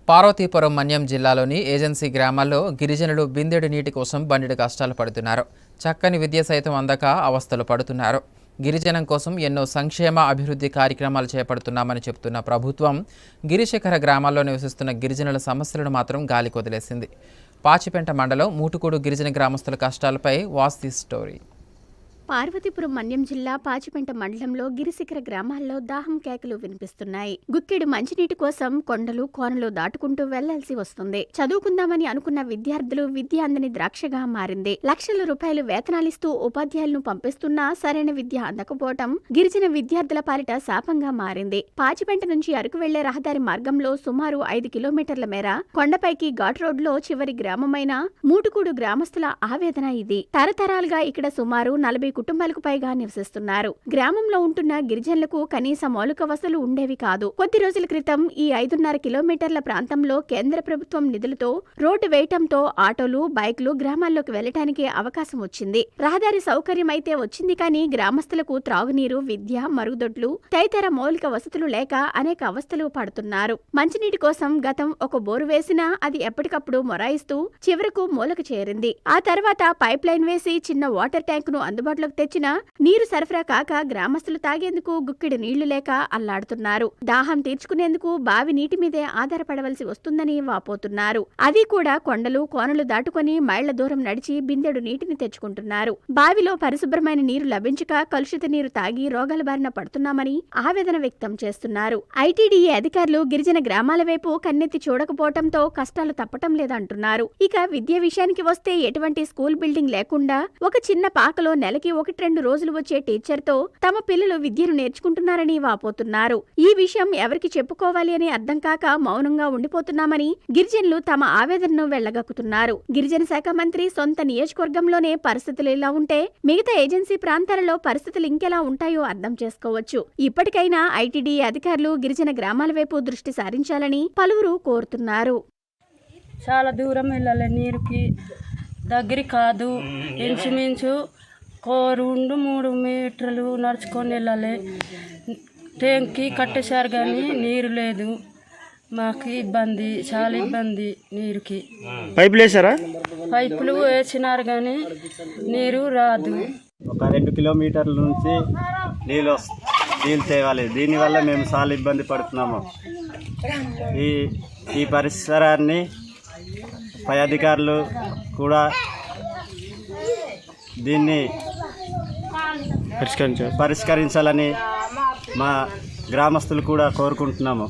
పార్వతీపురం మన్యం జిల్లాలోని ఏజెన్సీ గ్రామాల్లో గిరిజనులు బిందెడు నీటి కోసం బండిడు కష్టాలు పడుతున్నారు. చక్కని విద్య సైతం అందక అవస్థలు పడుతున్నారు. గిరిజనం కోసం ఎన్నో సంక్షేమ అభివృద్ధి కార్యక్రమాలు చేపడుతున్నామని చెబుతున్న ప్రభుత్వం గిరిశిఖర గ్రామాల్లో నివసిస్తున్న గిరిజనుల సమస్యలను మాత్రం గాలికి వదిలేసింది. పాచిపెంట మండలం మూటుకూడు గిరిజన గ్రామస్తుల కష్టాలపై watch this story. Parvathipuram Manyam జిల్లా పాచిపెంట మండలంలో గిరిశిఖర గ్రామాల్లో దాహం కేకలు వినిపిస్తున్నాయి. గుక్కెడు మంచినీటి కోసం కొండలు కోనలు దాటుకుంటూ వెళ్లాల్సి వస్తుంది. చదువుకుందామని అనుకున్న విద్యార్థులు విద్య అందని ద్రాక్షగా మారింది. లక్షల రూపాయలు వేతనాలిస్తూ ఉపాధ్యాయులను పంపిస్తున్నా సరైన విద్య అందకపోవటం గిరిజన విద్యార్థుల పాలిట శాపంగా మారింది. పాచిపెంట నుంచి అరకు వెళ్లే రహదారి మార్గంలో సుమారు 5 కిలోమీటర్ల మేర కొండపైకి ఘాట్ రోడ్లో చివరి గ్రామమైన మూటుకూడు గ్రామస్తుల ఆవేదన ఇది. తరతరాలుగా ఇక్కడ సుమారు 40 కుటుంబాలకు పైగా నివసిస్తున్నారు. గ్రామంలో ఉంటున్న గిరిజనులకు కనీస మౌలిక వసతులు ఉండేవి కాదు. కొద్ది రోజుల క్రితం ఈ 5.5 కిలోమీటర్ల ప్రాంతంలో కేంద్ర ప్రభుత్వం నిధులతో రోడ్డు వేయటంతో ఆటోలు, బైక్లు గ్రామాల్లోకి వెళ్లటానికి అవకాశం వచ్చింది. రహదారి సౌకర్యం అయితే వచ్చింది, కానీ గ్రామస్తులకు త్రాగునీరు, విద్య, మరుగుదొడ్లు తదితర మౌలిక వసతులు లేక అనేక అవస్థలు పడుతున్నారు. మంచినీటి కోసం గతం ఒక బోరు వేసినా అది ఎప్పటికప్పుడు మొరాయిస్తూ చివరకు మూలకు చేరింది. ఆ తర్వాత పైప్ లైన్ వేసి చిన్న వాటర్ ట్యాంక్ ను అందుబాటులో తెచ్చిన నీరు సరఫరా కాక గ్రామస్తులు తాగేందుకు గుక్కెడు నీళ్లు లేక అల్లాడుతున్నారు. దాహం తీర్చుకునేందుకు బావి నీటి మీదే ఆధారపడవలసి వస్తుందని వాపోతున్నారు. అది కూడా కొండలు కోనలు దాటుకుని మైళ్ల దూరం నడిచి బిందెడు నీటిని తెచ్చుకుంటున్నారు. బావిలో పరిశుభ్రమైన నీరు లభించక కలుషిత నీరు తాగి రోగాల బారిన పడుతున్నామని ఆవేదన వ్యక్తం చేస్తున్నారు. ఐటీడీఏ అధికారులు గిరిజన గ్రామాల వైపు కన్నెత్తి చూడకపోవడంతో కష్టాలు తప్పటం లేదంటున్నారు. ఇక విద్య విషయానికి వస్తే ఎటువంటి స్కూల్ బిల్డింగ్ లేకుండా ఒక చిన్న పాకలో నెలకి 1-2 రోజులు వచ్చే టీచర్తో తమ పిల్లలు విద్యను నేర్చుకుంటున్నారని వాపోతున్నారు. ఈ విషయం ఎవరికి చెప్పుకోవాలి అని అర్థం కాక మౌనంగా ఉండిపోతున్నామని గిరిజనులు తమ ఆవేదనను వెళ్లగక్కుతున్నారు. గిరిజన శాఖ మంత్రి సొంత నియోజకవర్గంలోనే పరిస్థితులు ఇలా ఉంటే మిగతా ఏజెన్సీ ప్రాంతాలలో పరిస్థితులు ఇంకెలా ఉంటాయో అర్థం చేసుకోవచ్చు. ఇప్పటికైనా ఐటీడీఏ అధికారులు గిరిజన గ్రామాల వైపు దృష్టి సారించాలని పలువురు కోరుతున్నారు. చాలా దూరం వెళ్ళాలి, నీరుకి దగ్గర కాదు. ఇంచుమించు 2-3 మీటర్లు నడుచుకొని వెళ్ళాలి. ట్యాంక్కి కట్టేశారు కానీ నీరు లేదు. మాకు ఇబ్బంది, చాలా ఇబ్బంది. నీరుకి పైపులు వేసారా? పైపులు వేసినారు కానీ నీరు రాదు. ఒక 2 కిలోమీటర్ల నుంచి నీళ్ళు తేవాలి. దీనివల్ల మేము చాలా ఇబ్బంది పడుతున్నాము. ఈ పరిసరాన్ని పై అధికారులు కూడా దీన్ని పరిష్కరించాలని మా గ్రామస్తులు కూడా కోరుకుంటున్నాము.